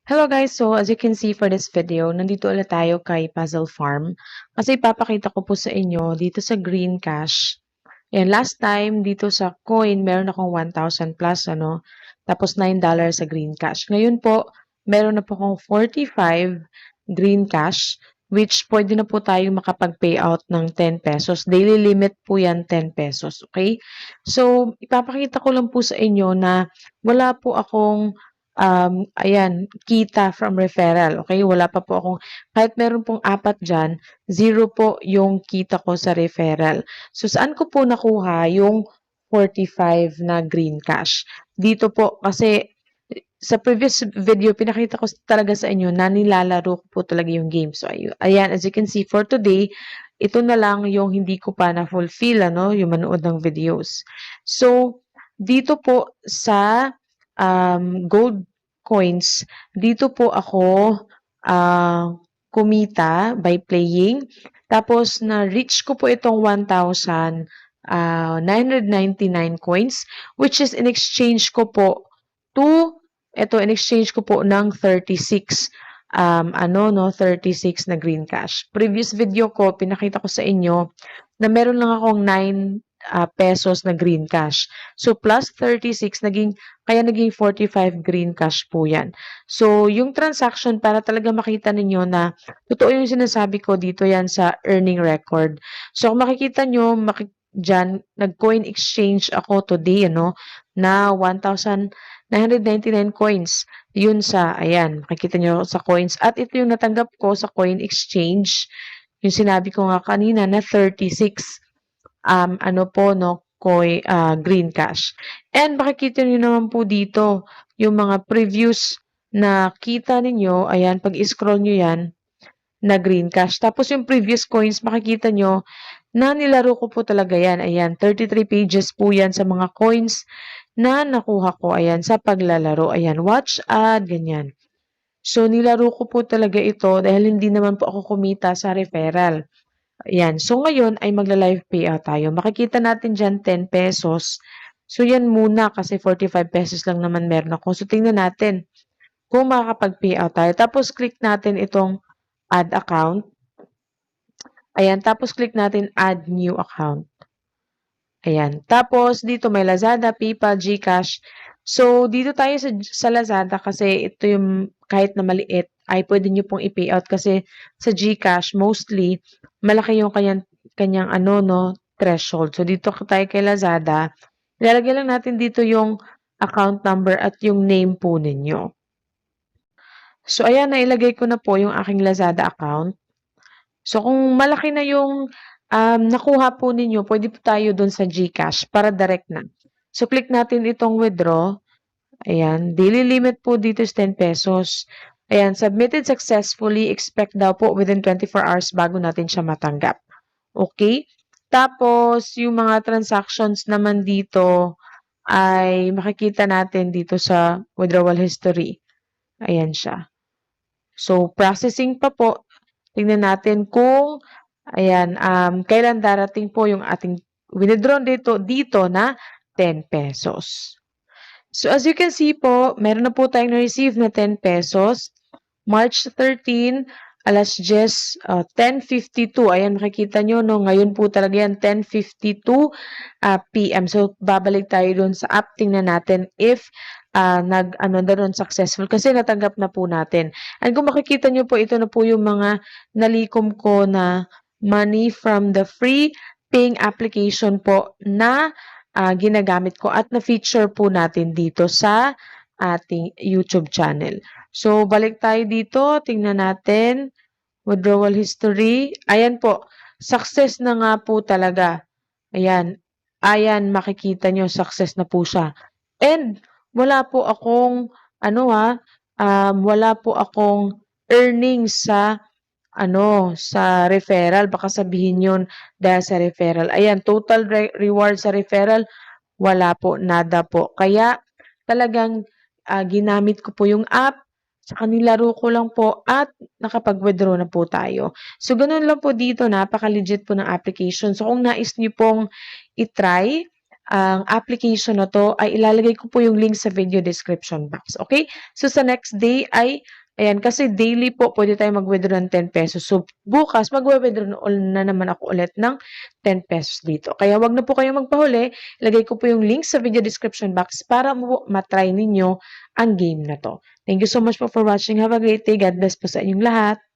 Hello guys, so as you can see for this video, nandito ulit tayo kay Puzzle Farm. Kasi ipapakita ko po sa inyo dito sa Green Cash. Ayan, last time dito sa coin, meron akong 1,000 plus, tapos $9 sa Green Cash. Ngayon po, meron na po akong 45 Green Cash, which pwede na po tayo makapag-payout ng 10 pesos. Daily limit po yan, 10 pesos, okay? So, ipapakita ko lang po sa inyo na wala po akong ayan, kita from referral, okay? Wala pa po akong, kahit meron pong 4 dyan, 0 po yung kita ko sa referral. So, saan ko po nakuha yung 45 na green cash? Dito po, kasi sa previous video, pinakita ko talaga sa inyo na nilalaro ko po talaga yung game. So, ayan, as you can see, for today, ito na lang yung hindi ko pa na-fulfill, yung manood ng videos. So, dito po sa gold coins, dito po ako kumita by playing. Tapos, na-reach ko po itong 1,999 coins, which is in exchange ko po in exchange ko po ng 36 36 na green cash. Previous video ko, pinakita ko sa inyo na meron lang akong 9 pesos na green cash. So, plus 36, kaya naging 45 green cash po yan. So, yung transaction, para talaga makita ninyo na totoo yung sinasabi ko dito yan sa earning record. So, kung makikita nyo, dyan, nag-coin exchange ako today, na 1,999 coins. Yun ayan, makikita nyo sa coins. At ito yung natanggap ko sa coin exchange. Yung sinabi ko nga kanina na 36 green cash. And makikita niyo naman po dito yung mga previous na kita ninyo, ayan, pag i-scroll nyo yan, na green cash. Tapos yung previous coins, makikita nyo na nilaro ko po talaga yan. Ayan, 33 pages po yan sa mga coins na nakuha ko, ayan, sa paglalaro. Ayan, watch ad, ganyan. So, nilaro ko po talaga ito dahil hindi naman po ako kumita sa referral. Ayan. So, ngayon ay magla-live payout tayo. Makikita natin dyan 10 pesos. So, yan muna kasi 45 pesos lang naman meron ako. So, tingnan natin kung makakapag-payout tayo. Tapos, click natin itong add account. Ayan. Tapos, click natin add new account. Ayan. Tapos, dito may Lazada, PayPal, GCash. So, dito tayo sa Lazada kasi ito yung kahit na maliit ay pwede nyo pong i-payout kasi sa GCash mostly malaki yung kanyang threshold. So, dito tayo kay Lazada. Ilalagay lang natin dito yung account number at yung name po ninyo. So, ayan, nailagay ko na po yung aking Lazada account. So, kung malaki na yung nakuha po ninyo, pwede po tayo dun sa GCash para direct na. So, click natin itong withdraw. Ayan, daily limit po dito is 10 pesos. Ayan, submitted successfully. Expect daw po within 24 hours bago natin siya matanggap. Okay? Tapos, yung mga transactions naman dito ay makikita natin dito sa withdrawal history. Ayan siya. So, processing pa po. Tingnan natin kung, ayan, kailan darating po yung ating withdrawn dito na 10 pesos. So, as you can see po, meron na po tayong na-receive na 10 pesos. March 13, alas 10:52. Ayan, makikita nyo, ngayon po talaga yan, 10:52 p.m. So, babalik tayo dun sa app. Tingnan natin if successful. Kasi natanggap na po natin. And kung makikita nyo po, ito na po yung mga nalikom ko na money from the free paying application po na ginagamit ko at na-feature po natin dito sa ating YouTube channel. So, balik tayo dito. Tingnan natin. Withdrawal history. Ayan po. Success na nga po talaga. Ayan. Ayan, makikita nyo, success na po siya. And, wala po akong, wala po akong earnings sa referral. Baka sabihin yun dahil sa referral. Ayan, total reward sa referral, wala po, nada po. Kaya, talagang ginamit ko po yung app, sa nilaro ko lang po at nakapag-withdraw na po tayo. So, ganun lang po dito, napaka-legit po ng application. So, kung nais niyo pong itry, ang application na 'to ay ilalagay ko po yung link sa video description box, okay? So, sa next day ay ayan, kasi daily po pwede tayong mag-withdraw ng ₱10. So, bukas magwi-withdraw na naman ako ulit ng ₱10 dito. Kaya 'wag na po kayong magpahuli, ilagay ko po yung link sa video description box para ma-try ninyo ang game na 'to. Thank you so much po for watching. Have a great day. God bless po sa inyong lahat.